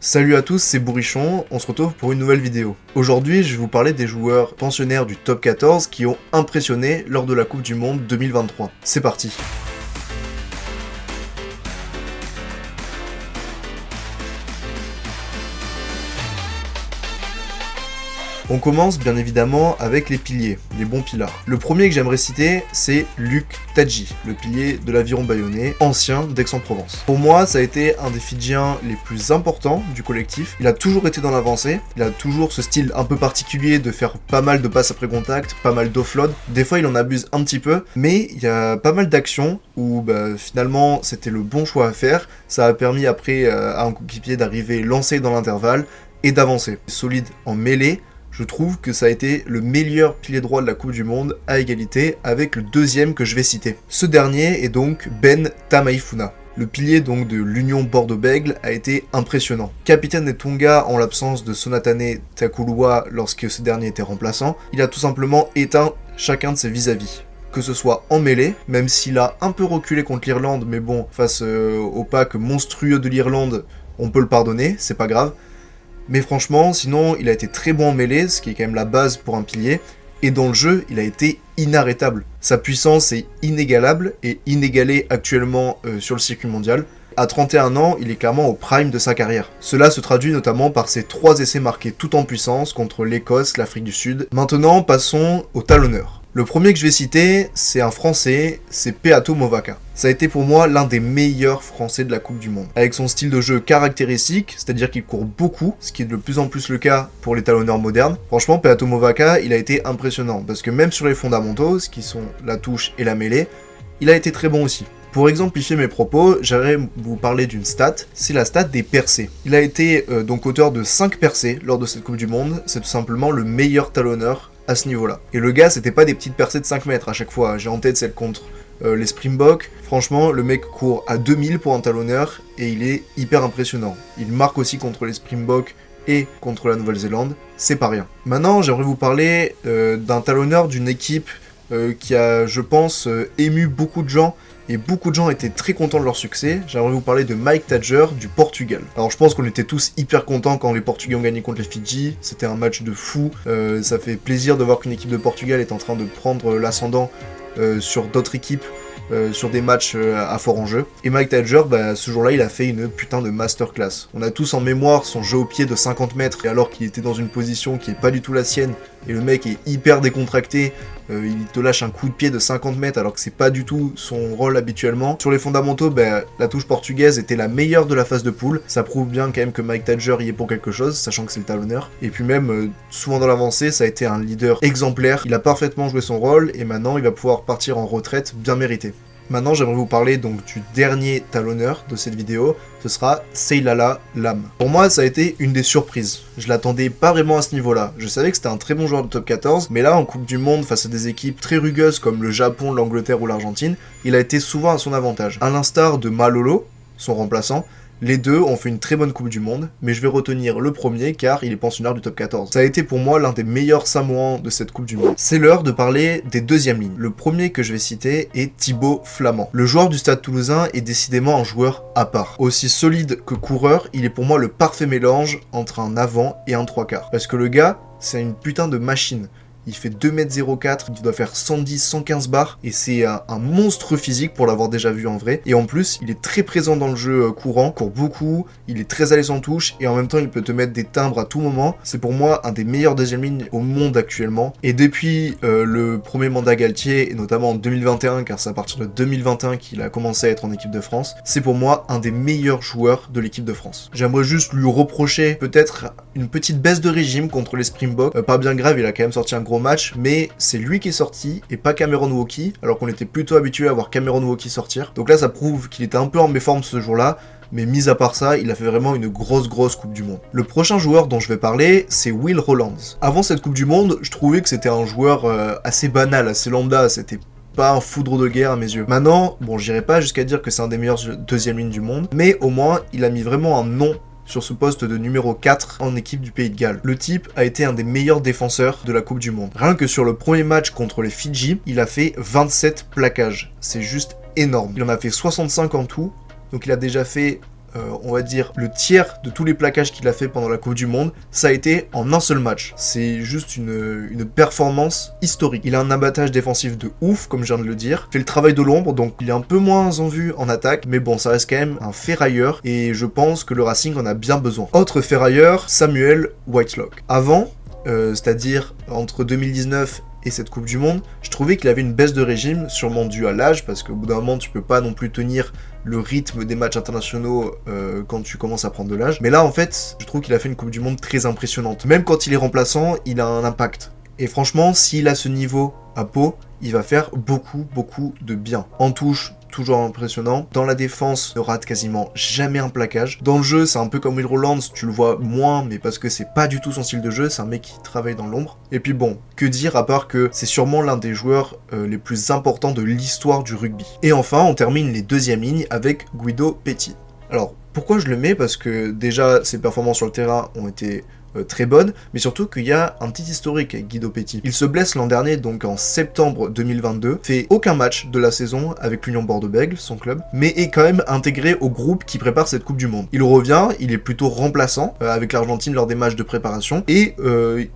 Salut à tous, c'est Bourrichon, on se retrouve pour une nouvelle vidéo. Aujourd'hui, je vais vous parler des joueurs pensionnaires du top 14 qui ont impressionné lors de la Coupe du Monde 2023. C'est parti. On commence bien évidemment avec les piliers, les bons pilards. Le premier que j'aimerais citer, c'est Luc Tadji, le pilier de l'Aviron Bayonnais, ancien d'Aix-en-Provence. Pour moi, ça a été un des Fidjiens les plus importants du collectif. Il a toujours été dans l'avancée, il a toujours ce style un peu particulier de faire pas mal de passes après contact, pas mal d'offload. Des fois, il en abuse un petit peu, mais il y a pas mal d'actions où finalement, c'était le bon choix à faire. Ça a permis après à un coéquipier d'arriver lancé dans l'intervalle et d'avancer. Solide en mêlée. Je trouve que ça a été le meilleur pilier droit de la Coupe du Monde à égalité avec le deuxième que je vais citer. Ce dernier est donc Ben Tamaifuna. Le pilier donc de l'Union Bordeaux-Bègles a été impressionnant. Capitaine des Tonga en l'absence de Sonatane Takulua lorsque ce dernier était remplaçant, il a tout simplement éteint chacun de ses vis-à-vis. Que ce soit en mêlée, même s'il a un peu reculé contre l'Irlande, mais bon, face au pack monstrueux de l'Irlande, on peut le pardonner, c'est pas grave. Mais franchement, sinon, il a été très bon en mêlée, ce qui est quand même la base pour un pilier, et dans le jeu, il a été inarrêtable. Sa puissance est inégalable et inégalée actuellement sur le circuit mondial. À 31 ans, il est clairement au prime de sa carrière. Cela se traduit notamment par ses 3 essais marqués tout en puissance contre l'Écosse, l'Afrique du Sud. Maintenant, passons au talonneur. Le premier que je vais citer, c'est un Français, c'est Peato Movaka. Ça a été pour moi l'un des meilleurs Français de la Coupe du Monde. Avec son style de jeu caractéristique, c'est-à-dire qu'il court beaucoup, ce qui est de plus en plus le cas pour les talonneurs modernes. Franchement, Peato Movaka, il a été impressionnant, parce que même sur les fondamentaux, ce qui sont la touche et la mêlée, il a été très bon aussi. Pour exemplifier mes propos, j'aimerais vous parler d'une stat, c'est la stat des percées. Il a été donc auteur de 5 percées lors de cette Coupe du Monde, c'est tout simplement le meilleur talonneur à ce niveau-là. Et le gars, c'était pas des petites percées de 5 mètres à chaque fois, j'ai en tête celle contre les Springboks. Franchement, le mec court à 2000 pour un talonneur et il est hyper impressionnant. Il marque aussi contre les Springboks et contre la Nouvelle-Zélande, c'est pas rien. Maintenant, j'aimerais vous parler d'un talonneur d'une équipe qui a, je pense, ému beaucoup de gens. Et beaucoup de gens étaient très contents de leur succès. J'aimerais vous parler de Mike Tadger du Portugal. Alors je pense qu'on était tous hyper contents quand les Portugais ont gagné contre les Fidji. C'était un match de fou. Ça fait plaisir de voir qu'une équipe de Portugal est en train de prendre l'ascendant sur d'autres équipes. Sur des matchs à fort enjeu. Et Mike Tadger, ce jour-là, il a fait une putain de masterclass. On a tous en mémoire son jeu au pied de 50 mètres, et alors qu'il était dans une position qui est pas du tout la sienne, et le mec est hyper décontracté, il te lâche un coup de pied de 50 mètres alors que c'est pas du tout son rôle habituellement. Sur les fondamentaux, la touche portugaise était la meilleure de la phase de poule. Ça prouve bien quand même que Mike Tadger y est pour quelque chose, sachant que c'est le talonneur. Et puis même, souvent dans l'avancée, ça a été un leader exemplaire. Il a parfaitement joué son rôle, et maintenant il va pouvoir partir en retraite bien méritée. Maintenant, j'aimerais vous parler donc du dernier talonneur de cette vidéo, ce sera Seilala Lam. Pour moi, ça a été une des surprises. Je l'attendais pas vraiment à ce niveau-là. Je savais que c'était un très bon joueur de top 14, mais là, en Coupe du Monde, face à des équipes très rugueuses comme le Japon, l'Angleterre ou l'Argentine, il a été souvent à son avantage. À l'instar de Malolo, son remplaçant, les deux ont fait une très bonne Coupe du Monde, mais je vais retenir le premier car il est pensionnaire du top 14. Ça a été pour moi l'un des meilleurs Samoans de cette Coupe du Monde. C'est l'heure de parler des deuxièmes lignes. Le premier que je vais citer est Thibaut Flament. Le joueur du Stade Toulousain est décidément un joueur à part. Aussi solide que coureur, il est pour moi le parfait mélange entre un avant et un 3/4. Parce que le gars, c'est une putain de machine. Il fait 2m04, il doit faire 110-115 barres, et c'est un monstre physique pour l'avoir déjà vu en vrai. Et en plus, il est très présent dans le jeu courant, court beaucoup, il est très à l'aise en touche, et en même temps, il peut te mettre des timbres à tout moment. C'est pour moi un des meilleurs deuxième lignes au monde actuellement. Et depuis le premier mandat Galtier, et notamment en 2021, car c'est à partir de 2021 qu'il a commencé à être en équipe de France, c'est pour moi un des meilleurs joueurs de l'équipe de France. J'aimerais juste lui reprocher peut-être une petite baisse de régime contre les Springboks. Pas bien grave, il a quand même sorti un gros match, mais c'est lui qui est sorti et pas Cameron Wauki, alors qu'on était plutôt habitué à voir Cameron Wauki sortir. Donc là, ça prouve qu'il était un peu en méforme ce jour-là, mais mis à part ça, il a fait vraiment une grosse Coupe du Monde. Le prochain joueur dont je vais parler, c'est Will Rollands. Avant cette Coupe du Monde, je trouvais que c'était un joueur assez banal, assez lambda, c'était pas un foudre de guerre à mes yeux. Maintenant, bon, j'irai pas jusqu'à dire que c'est un des meilleurs deuxième lignes du monde, mais au moins, il a mis vraiment un nom sur ce poste de numéro 4 en équipe du Pays de Galles. Le type a été un des meilleurs défenseurs de la Coupe du Monde. Rien que sur le premier match contre les Fidji, il a fait 27 plaquages. C'est juste énorme. Il en a fait 65 en tout, donc il a déjà fait on va dire, le tiers de tous les plaquages qu'il a fait pendant la Coupe du Monde, ça a été en un seul match. C'est juste une performance historique. Il a un abattage défensif de ouf, comme je viens de le dire, fait le travail de l'ombre, donc il est un peu moins en vue en attaque, mais bon, ça reste quand même un ferrailleur, et je pense que le Racing en a bien besoin. Autre ferrailleur, Samuel Whitelock. Avant, c'est-à-dire entre 2019 et cette Coupe du Monde, je trouvais qu'il avait une baisse de régime, sûrement due à l'âge, parce qu'au bout d'un moment, tu peux pas non plus tenir le rythme des matchs internationaux quand tu commences à prendre de l'âge. Mais là, en fait, je trouve qu'il a fait une Coupe du Monde très impressionnante. Même quand il est remplaçant, il a un impact. Et franchement, s'il a ce niveau à Pau, il va faire beaucoup de bien. En touche, toujours impressionnant. Dans la défense, ne rate quasiment jamais un plaquage. Dans le jeu, c'est un peu comme Will Rollands, tu le vois moins, mais parce que c'est pas du tout son style de jeu, c'est un mec qui travaille dans l'ombre. Et puis bon, que dire à part que c'est sûrement l'un des joueurs les plus importants de l'histoire du rugby. Et enfin, on termine les deuxièmes lignes avec Guido Petit. Alors, pourquoi je le mets? Parce que déjà, ses performances sur le terrain ont été très bonne, mais surtout qu'il y a un petit historique avec Guido Petit. Il se blesse l'an dernier, donc en septembre 2022, fait aucun match de la saison avec l'Union Bordeaux-Bègles, son club, mais est quand même intégré au groupe qui prépare cette Coupe du Monde. Il revient, il est plutôt remplaçant avec l'Argentine lors des matchs de préparation, et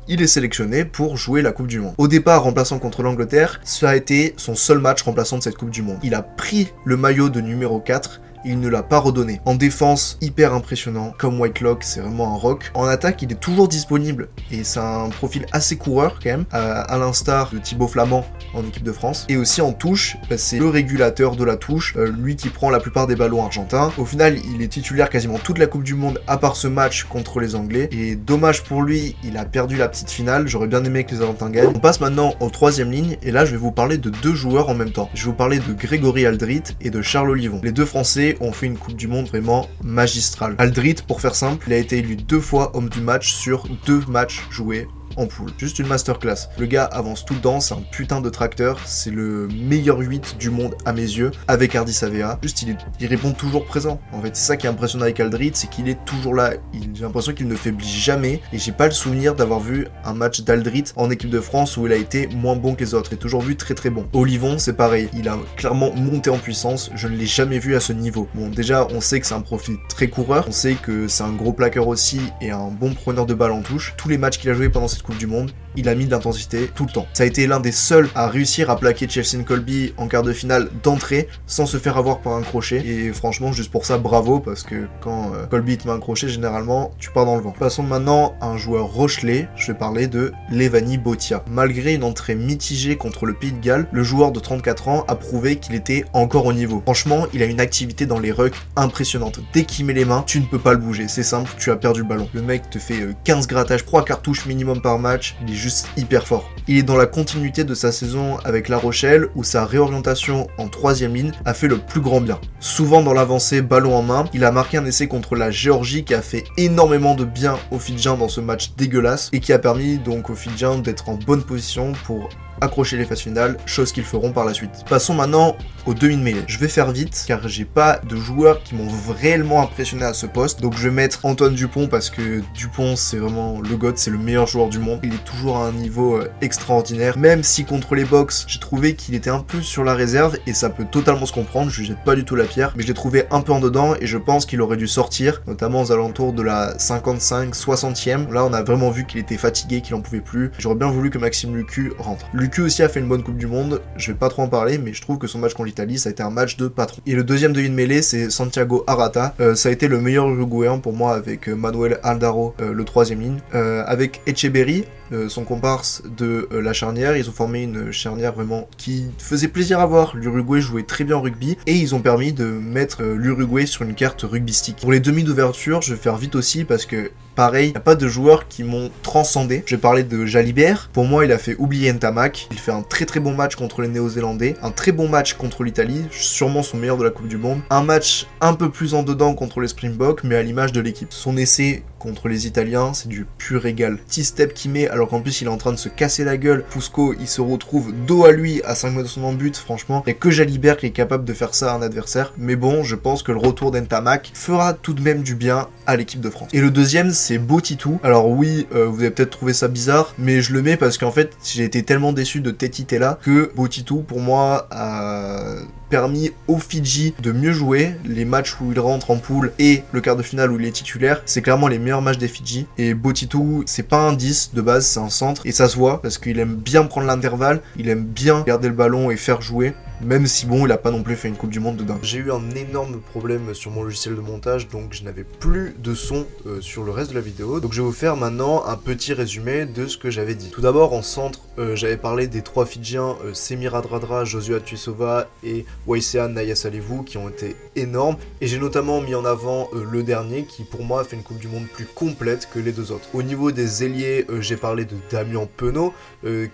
il est sélectionné pour jouer la Coupe du Monde. Au départ, remplaçant contre l'Angleterre, ça a été son seul match remplaçant de cette Coupe du Monde. Il a pris le maillot de numéro 4, il ne l'a pas redonné. En défense, hyper impressionnant, comme Whitelock, c'est vraiment un rock. En attaque, il est toujours disponible, et c'est un profil assez coureur quand même, à l'instar de Thibaut Flamand en équipe de France. Et aussi en touche, c'est le régulateur de la touche, lui qui prend la plupart des ballons argentins. Au final, il est titulaire quasiment toute la Coupe du Monde, à part ce match contre les Anglais, et dommage pour lui, il a perdu la petite finale, j'aurais bien aimé que les Argentins gagnent. On passe maintenant aux troisième ligne, et là je vais vous parler de deux joueurs en même temps. Je vais vous parler de Grégory Aldrit et de Charles Olivon. Les deux Français ont fait une Coupe du Monde vraiment magistrale. Aldrit, pour faire simple, il a été élu 2 fois homme du match sur 2 matchs joués en poule. Juste une masterclass. Le gars avance tout le temps, c'est un putain de tracteur, c'est le meilleur 8 du monde à mes yeux, avec Hardy Savea. Juste, il répond toujours présent. En fait, c'est ça qui est impressionnant avec Aldrit, c'est qu'il est toujours là. J'ai l'impression qu'il ne faiblit jamais, et j'ai pas le souvenir d'avoir vu un match d'Aldrit en équipe de France où il a été moins bon que les autres. Il est toujours vu très bon. Olivon, c'est pareil. Il a clairement monté en puissance, je ne l'ai jamais vu à ce niveau. Bon, déjà, on sait que c'est un profil très coureur, on sait que c'est un gros plaqueur aussi, et un bon preneur de balle en touche. Tous les matchs qu'il a joué pendant cette Coupe du Monde, il a mis de l'intensité tout le temps. Ça a été l'un des seuls à réussir à plaquer Chelsea Colby en quart de finale d'entrée sans se faire avoir par un crochet, et franchement juste pour ça bravo, parce que quand Colby te met un crochet, généralement tu pars dans le vent. Passons maintenant à un joueur Rochelais, je vais parler de Levani Botia. Malgré une entrée mitigée contre le Pays de Galles, le joueur de 34 ans a prouvé qu'il était encore au niveau. Franchement, il a une activité dans les rucks impressionnante. Dès qu'il met les mains, tu ne peux pas le bouger, c'est simple, tu as perdu le ballon. Le mec te fait 15 grattages, 3 cartouches minimum par match, il est juste hyper fort. Il est dans la continuité de sa saison avec La Rochelle, où sa réorientation en troisième ligne a fait le plus grand bien. Souvent dans l'avancée, ballon en main, il a marqué un essai contre la Géorgie qui a fait énormément de bien aux Fidjiens dans ce match dégueulasse, et qui a permis donc aux Fidjiens d'être en bonne position pour accrocher les phases finales, chose qu'ils feront par la suite. Passons maintenant aux demi-mêlées. Je vais faire vite, car j'ai pas de joueurs qui m'ont réellement impressionné à ce poste, donc je vais mettre Antoine Dupont, parce que Dupont c'est vraiment le GOAT, c'est le meilleur joueur du monde. Il est toujours à un niveau extraordinaire, même si contre les Box, j'ai trouvé qu'il était un peu sur la réserve, et ça peut totalement se comprendre, je lui jette pas du tout la pierre, mais je l'ai trouvé un peu en dedans, et je pense qu'il aurait dû sortir, notamment aux alentours de la 55-60e. Là on a vraiment vu qu'il était fatigué, qu'il en pouvait plus. J'aurais bien voulu que Maxime Lucu rentre. Lucu aussi a fait une bonne Coupe du Monde, je vais pas trop en parler, mais je trouve que son match contre l'Italie, ça a été un match de patron. Et le deuxième de une mêlée, c'est Santiago Arata. Ça a été le meilleur Uruguayen pour moi, avec Manuel Aldaro, le troisième ligne. Avec Etcheberry, son comparse de la charnière, ils ont formé une charnière vraiment qui faisait plaisir à voir. L'Uruguay jouait très bien au rugby, et ils ont permis de mettre l'Uruguay sur une carte rugbystique. Pour les demi d'ouverture, je vais faire vite aussi, parce que pareil, il n'y a pas de joueurs qui m'ont transcendé. Je vais parler de Jalibert. Pour moi, il a fait oublier Ntamak. Il fait un très bon match contre les Néo-Zélandais, un très bon match contre l'Italie, sûrement son meilleur de la Coupe du Monde. Un match un peu plus en dedans contre les Springboks, mais à l'image de l'équipe. Son essai contre les Italiens, c'est du pur régal. Petit step qu'il met, alors qu'en plus il est en train de se casser la gueule. Fusco, il se retrouve dos à lui à 5 mètres de son but. Franchement, il n'y a que Jalibert qui est capable de faire ça à un adversaire. Mais bon, je pense que le retour d'Ntamak fera tout de même du bien à l'équipe de France. Et le deuxième, c'est Botitou. Alors oui, vous avez peut-être trouvé ça bizarre, mais je le mets parce qu'en fait, j'ai été tellement déçu de Teti Tella que Botitou, pour moi, a permis aux Fidji de mieux jouer. Les matchs où il rentre en poule et le quart de finale où il est titulaire, c'est clairement les meilleurs matchs des Fidji. Et Botitou, c'est pas un 10 de base, c'est un centre. Et ça se voit parce qu'il aime bien prendre l'intervalle, il aime bien garder le ballon et faire jouer. Même si bon, il a pas non plus fait une Coupe du Monde de dingue. J'ai eu un énorme problème sur mon logiciel de montage, donc je n'avais plus de son sur le reste de la vidéo. Donc je vais vous faire maintenant un petit résumé de ce que j'avais dit. Tout d'abord, en centre, j'avais parlé des 3 Fidjiens, Semir Radradra, Joshua Tuisova et Waisea Naya Salevu, qui ont été énormes. Et j'ai notamment mis en avant le dernier, qui pour moi a fait une Coupe du Monde plus complète que les 2 autres. Au niveau des ailiers, j'ai parlé de Damian Penaud,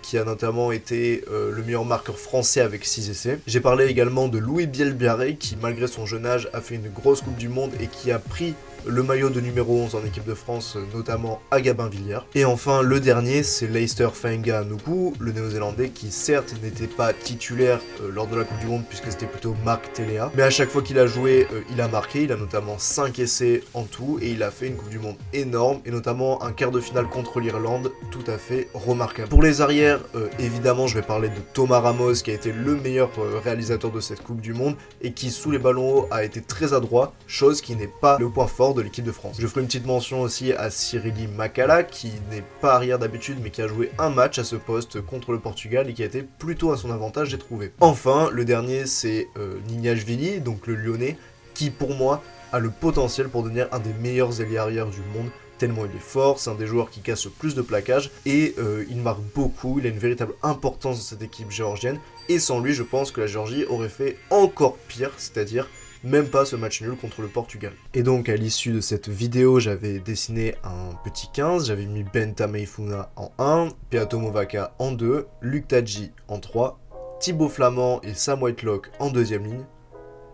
qui a notamment été le meilleur marqueur français avec 6 essais. J'ai parlé également de Louis Bielbiaré qui, malgré son jeune âge, a fait une grosse Coupe du Monde et qui a pris le maillot de numéro 11 en équipe de France, notamment à Gabin-Villiers. Et enfin, le dernier, c'est Leicester Fainga'anuku, le néo-zélandais qui certes n'était pas titulaire lors de la Coupe du Monde puisque c'était plutôt Marc Telea, mais à chaque fois qu'il a joué, il a marqué, il a notamment 5 essais en tout et il a fait une Coupe du Monde énorme et notamment un quart de finale contre l'Irlande tout à fait remarquable. Pour les arrières, évidemment, je vais parler de Thomas Ramos qui a été le meilleur réalisateur de cette Coupe du Monde et qui, sous les ballons hauts, a été très adroit, chose qui n'est pas le point fort de l'équipe de France. Je ferai une petite mention aussi à Cyrili Makala, qui n'est pas arrière d'habitude, mais qui a joué un match à ce poste contre le Portugal et qui a été plutôt à son avantage, j'ai trouvé. Enfin, le dernier, c'est Nignashvili, donc le Lyonnais, qui pour moi a le potentiel pour devenir un des meilleurs ailiers arrière du monde, tellement il est fort, c'est un des joueurs qui casse le plus de plaquages, et il marque beaucoup, il a une véritable importance dans cette équipe géorgienne, et sans lui, je pense que la Géorgie aurait fait encore pire, c'est-à-dire même pas ce match nul contre le Portugal. Et donc à l'issue de cette vidéo, j'avais dessiné un petit 15, j'avais mis Benta Meifuna en 1, Peato Movaka en 2, Luc Tadji en 3, Thibaut Flamand et Sam Whitelock en 2e ligne,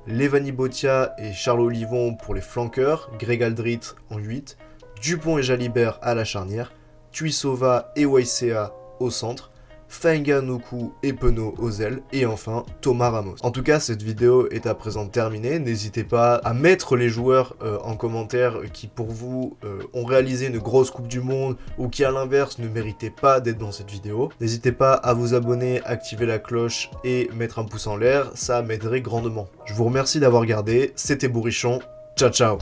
Levani Botia et Charles Olivon pour les flanqueurs, Greg Aldrit en 8, Dupont et Jalibert à la charnière, Tuisova et Waisea au centre, Fainga'anuku et Penaud aux ailes, et enfin Thomas Ramos. En tout cas, cette vidéo est à présent terminée. N'hésitez pas à mettre les joueurs en commentaire qui pour vous ont réalisé une grosse Coupe du Monde ou qui à l'inverse ne méritaient pas d'être dans cette vidéo. N'hésitez pas à vous abonner, activer la cloche et mettre un pouce en l'air, ça m'aiderait grandement. Je vous remercie d'avoir regardé, c'était Bourrichon, ciao ciao.